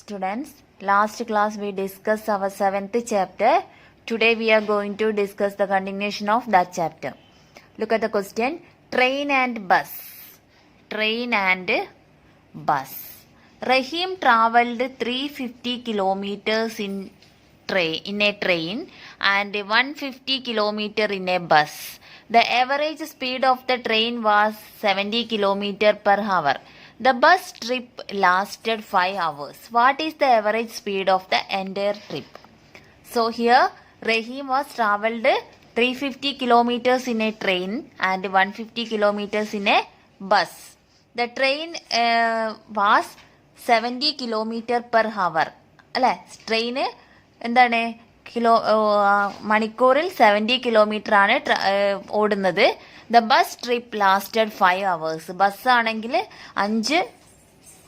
Students, last class we discussed our 7th chapter. Today we are going to discuss the continuation of that chapter. Look at the question. Train and bus. Train and bus. Rahim traveled 350 kilometers in a train and 150 kilometers in a bus. The average speed of the train was 70 kilometers per hour. The bus trip lasted 5 hours. What is the average speed of the entire trip? So here Rahim was traveled 350 kilometers in a train and 150 kilometers in a bus. The train was 70 kilometers per hour. അല്ലേ train എന്താണ് മണിക്കൂറിൽ 70 kilometre ആണ് ഓടുന്നത്. The bus trip lasted 5 hours. ബസ്സാണെങ്കിൽ 5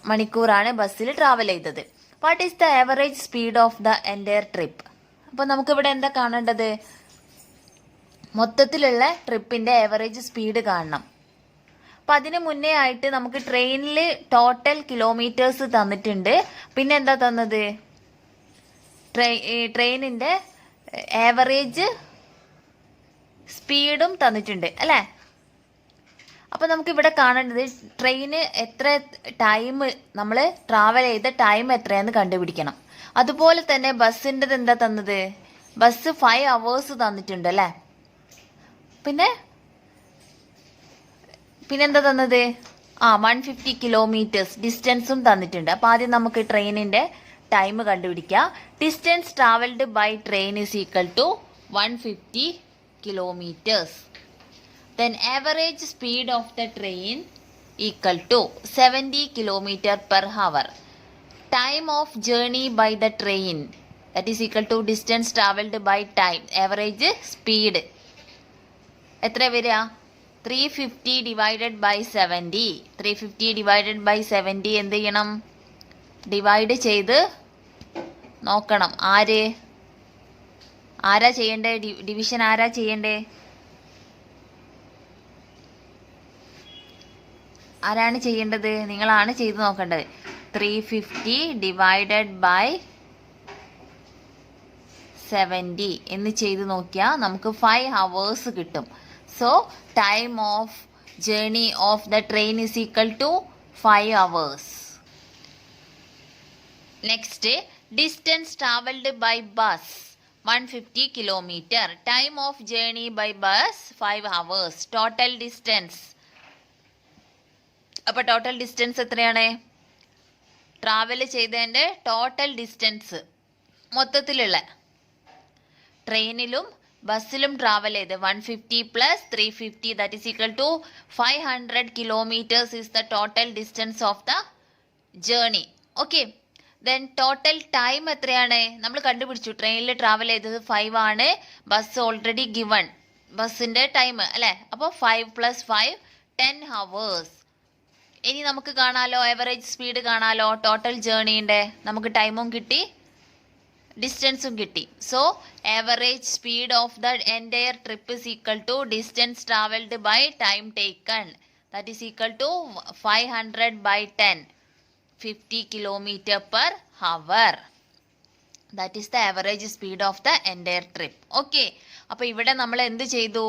മണിക്കൂറാണ് ബസ്സിൽ travel ചെയ്തത്. What is the average speed of the entire trip? അപ്പോൾ നമുക്കിവിടെ എന്താ കാണേണ്ടത്? മൊത്തത്തിലുള്ള ട്രിപ്പിന്റെ ആവറേജ് സ്പീഡ് കാണണം. അപ്പം അതിന് മുന്നേ ആയിട്ട് നമുക്ക് ട്രെയിനിൽ ടോട്ടൽ കിലോമീറ്റേഴ്സ് തന്നിട്ടുണ്ട്. പിന്നെ എന്താ തന്നത്? ട്രെയിനിന്റെ ആവറേജ് സ്പീഡും തന്നിട്ടുണ്ട് അല്ലേ? അപ്പം നമുക്കിവിടെ കാണേണ്ടത് ട്രെയിന് എത്ര ടൈം നമ്മൾ ട്രാവൽ ചെയ്ത ടൈം എത്രയാന്ന് കണ്ടുപിടിക്കണം. അതുപോലെ തന്നെ ബസ്സിൻ്റെത് എന്താ തന്നത്? ബസ് 5 hours തന്നിട്ടുണ്ട് അല്ലേ? പിന്നെന്താ തന്നത്? 150 കിലോമീറ്റേഴ്സ് ഡിസ്റ്റൻസും തന്നിട്ടുണ്ട്. അപ്പം ആദ്യം നമുക്ക് ട്രെയിനിന്റെ ടൈം കണ്ടുപിടിക്കാം. Distance travelled by train is equal to 150 kilometers. Then average speed of the train equal to 70 kilometer per hour. Time of journey by the train, that is equal to distance traveled by time. Average speed എത്ര വരിക? 350 divided by 70. 350 divided by 70 എന്ത് ചെയ്യണം? Divide ചെയ്ത് നോക്കണം. ആരാ ചെയ്യണ്ടേ? Division ആരാ ചെയ്യണ്ടേ? ആരാണ് ചെയ്യേണ്ടത്? നിങ്ങളാണ് ചെയ്ത് നോക്കേണ്ടത്. 350 ഡിവൈഡഡ് ബൈ 70 എന്ന് ചെയ്ത് നോക്കിയാൽ നമുക്ക് 5 hours കിട്ടും. So time of journey of the train is equal to 5 hours. Next, distance travelled by bus 150 kilometer. Time of journey by bus 5 hours. Total distance. അപ്പോൾ ടോട്ടൽ ഡിസ്റ്റൻസ് എത്രയാണ്? ട്രാവൽ ചെയ്തതിൻ്റെ total distance മൊത്തത്തിലുള്ള ട്രെയിനിലും ബസ്സിലും travel ചെയ്ത് 150 plus 350 that is equal to 500 kilometers is the total distance of the journey. Okay. Then total time എത്രയാണ്? നമ്മൾ കണ്ടുപിടിച്ചു. ട്രെയിനിൽ travel ചെയ്തത് 5 ആണ്. ബസ് ഓൾറെഡി ഗിവൺ ബസ്സിന്റെ ടൈം അല്ലേ? അപ്പോൾ 5 + 5 10 hours. ഇനി നമുക്ക് കാണാലോ ആവറേജ് സ്പീഡ് കാണാലോ. ടോട്ടൽ ജേർണീൻ്റെ നമുക്ക് ടൈമും കിട്ടി ഡിസ്റ്റൻസും കിട്ടി. So average speed of the entire trip is equal to distance travelled by time taken, that is equal to 500 by 10. 50 kilometer per hour. That is the average speed of the entire trip. Okay. അപ്പോൾ ഇവിടെ നമ്മൾ എന്ത് ചെയ്തു?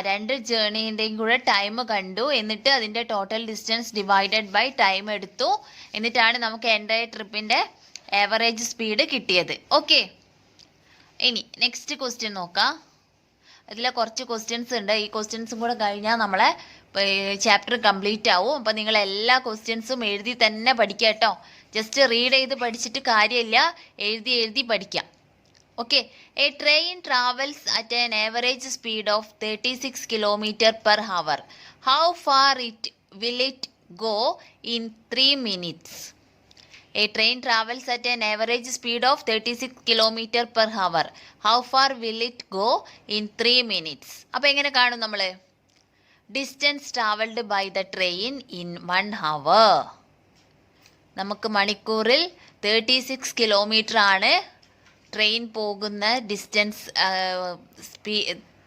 രണ്ട് ജേർണീൻ്റെയും കൂടെ time കണ്ടു. എന്നിട്ട് അതിൻ്റെ total distance divided by time എടുത്തു. എന്നിട്ടാണ് നമുക്ക് എൻ്റയർ ട്രിപ്പിൻ്റെ ആവറേജ് സ്പീഡ് കിട്ടിയത്. ഓക്കെ. ഇനി നെക്സ്റ്റ് ക്വസ്റ്റ്യൻ നോക്കാം. അതിൽ കുറച്ച് ക്വസ്റ്റ്യൻസ് ഉണ്ട്. ഈ ക്വസ്റ്റ്യൻസും കൂടെ കഴിഞ്ഞാൽ നമ്മളെ ചാപ്റ്റർ കംപ്ലീറ്റ് ആവും. അപ്പം നിങ്ങൾ എല്ലാ ക്വസ്റ്റ്യൻസും എഴുതി തന്നെ പഠിക്കുക കേട്ടോ. ജസ്റ്റ് റീഡ് ചെയ്ത് പഠിച്ചിട്ട് കാര്യമില്ല, എഴുതി പഠിക്കാം. Okay. A train travels at an average speed of 36 kilometer per hour. How far will it go in 3 minutes? A train travels at an average speed of 36 kilometer per hour. How far will it go in 3 minutes? അപ്പോൾ എങ്ങനെ കാണും നമ്മൾ? Distance travelled by the train in 1 hour. നമുക്ക് മണിക്കൂറിൽ 36 kilometer ആണ് train പോകുന്ന distance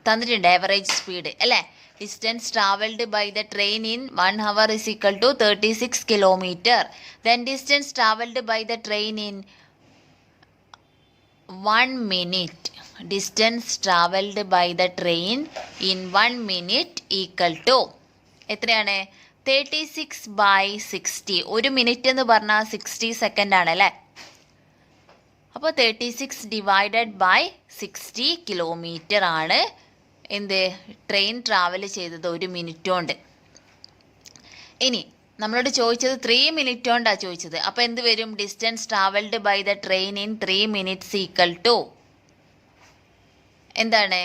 തന്നിട്ടുണ്ട് average speed അല്ലേ? distance traveled by the train in 1 hour is equal to 36 kilometer. Then distance traveled by the train in 1 minute. Distance traveled by the train in 1 minute equal to എത്രയാണ് 36/60. 1 minute എന്ന് പറഞ്ഞാൽ 60 second ആണ് അല്ലേ. അപ്പോൾ 36 divided by 60 kilometre ആണ് എന്ത് train travel ചെയ്തത് 1 minute കൊണ്ട്. ഇനി നമ്മളോട് ചോദിച്ചത് 3 മിനിറ്റ് കൊണ്ടാണ് ചോദിച്ചത്. അപ്പോൾ എന്ത് വരും? Distance travelled by the train in 3 minutes equal to എന്താണ്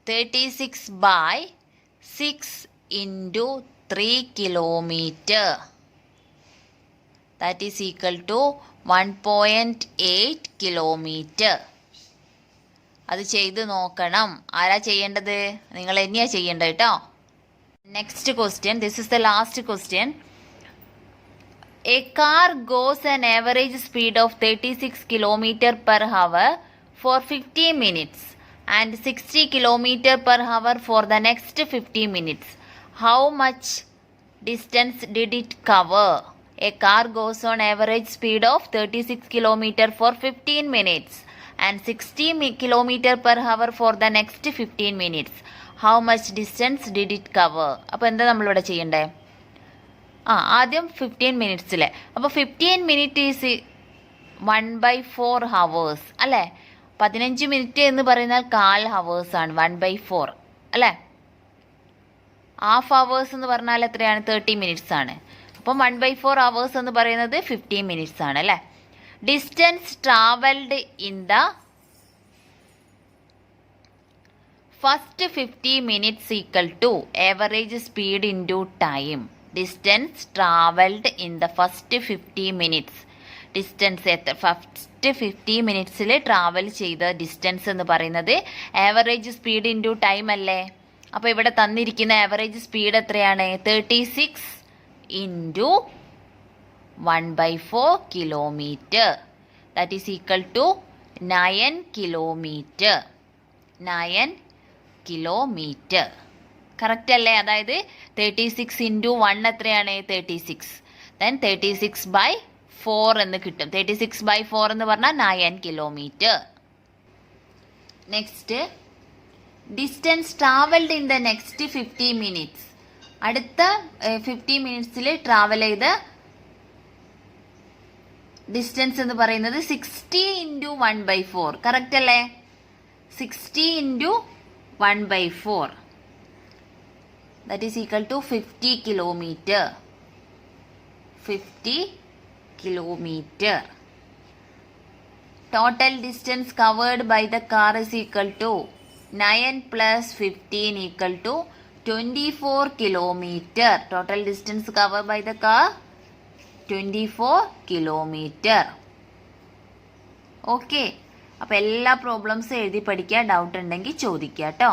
36/6 into 3 kilometer. That is equal to 1.8 kilometer. അത് ചെയ്ത് നോക്കണം. ആരാ ചെയ്യേണ്ടത്? നിങ്ങൾ തന്നെയാ ചെയ്യേണ്ടത് കേട്ടോ. Next question. This is the last question. A car goes an average speed of 36 kilometer per hour for 50 minutes and 60 kilometer per hour for the next 50 minutes. How much distance did it cover? A car goes on average speed of 36 kilometer for 15 minutes and 60 kilometer per hour for the next 15 minutes. How much distance did it cover? അപ്പോൾ എന്താ നമ്മളിവിടെ ചെയ്യണ്ടേ? ആദ്യം 15 മിനിറ്റ്സിലെ. അപ്പോൾ 15 minute is 1/4 hours അല്ലേ. 15 minute എന്ന് പറയുന്നത് 1/4 hours ആണ്. 1/4 അല്ലേ. ഹാഫ് ഹവേഴ്സ് എന്ന് പറഞ്ഞാൽ എത്രയാണ്? 30 മിനിറ്റ്സ് ആണ്. അപ്പം 1/4 ഹവേഴ്സ് എന്ന് പറയുന്നത് 15 മിനിറ്റ്സ് ആണ് അല്ലേ. Distance travelled in the first 50 minutes equal to average speed into time. Distance travelled in the first 50 minutes. Distance first 50 മിനിറ്റ്സിൽ ട്രാവൽ ചെയ്ത ഡിസ്റ്റൻസ് എന്ന് പറയുന്നത് ആവറേജ് സ്പീഡ് ഇൻറ്റു ടൈം അല്ലേ. അപ്പോൾ ഇവിടെ തന്നിരിക്കുന്ന ആവറേജ് സ്പീഡ് എത്രയാണ്? 36 into 1/4 kilometre. That is equal to 9 kilometre. 9 kilometre correct അല്ലേ. അതായത് 36 ഇൻറ്റു 1 എത്രയാണ്? 36. ദെൻ 36/4 എന്ന് കിട്ടും. 36/4 എന്ന് പറഞ്ഞാൽ 9 kilometre. Next distance travelled in the next 50 minutes. അടുത്ത 50 മിനിറ്റ്സിൽ ട്രാവൽ ചെയ്ത ഡിസ്റ്റൻസ് എന്ന് പറയുന്നത് 60 ഇൻറ്റു 1/4 കറക്റ്റ് അല്ലേ. 60 into 1/4 that is equal to 50 kilometre. 50 kilometre. Total distance covered by the car is equal to 9 + 15 equal to 24 kilometer. Total distance covered by the car 24 kilometer. Okay. അപ്പോൾ എല്ലാ പ്രോബ്ലംസും എഴുതി പഠിക്കുക. Doubt ഉണ്ടെങ്കിൽ ചോദിക്കുക കേട്ടോ.